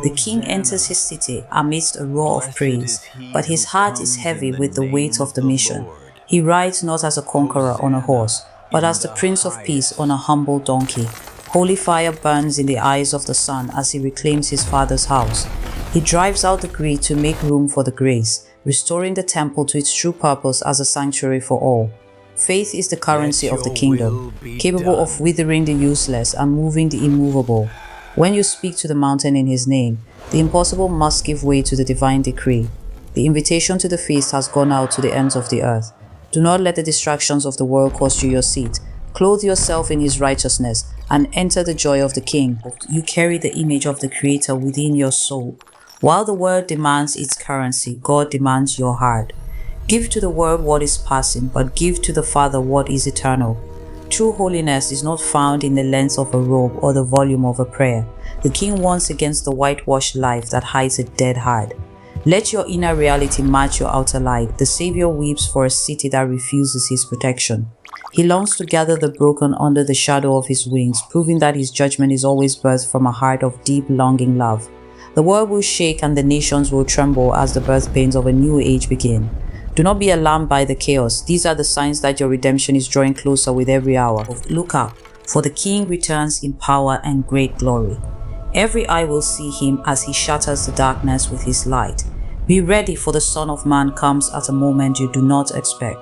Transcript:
The king enters his city amidst a roar of praise, but his heart is heavy with the weight of the mission. He rides not as a conqueror on a horse, but as the Prince of Peace on a humble donkey. Holy fire burns in the eyes of the Son as he reclaims his Father's house. He drives out the greed to make room for the grace, restoring the temple to its true purpose as a sanctuary for all. Faith is the currency of the kingdom, capable of withering the useless and moving the immovable. When you speak to the mountain in his name, the impossible must give way to the divine decree. The invitation to the feast has gone out to the ends of the earth. Do not let the distractions of the world cost you your seat. Clothe yourself in his righteousness and enter the joy of the King. You carry the image of the Creator within your soul. While the world demands its currency, God demands your heart. Give to the world what is passing, but give to the Father what is eternal. True holiness is not found in the length of a robe or the volume of a prayer. The King wants against the whitewashed life that hides a dead heart. Let your inner reality match your outer light. The Savior weeps for a city that refuses his protection. He longs to gather the broken under the shadow of his wings, proving that his judgment is always birthed from a heart of deep longing love. The world will shake and the nations will tremble as the birth pains of a new age begin. Do not be alarmed by the chaos. These are the signs that your redemption is drawing closer with every hour. Look up, for the King returns in power and great glory. Every eye will see him as he shatters the darkness with his light. Be ready, for the Son of Man comes at a moment you do not expect.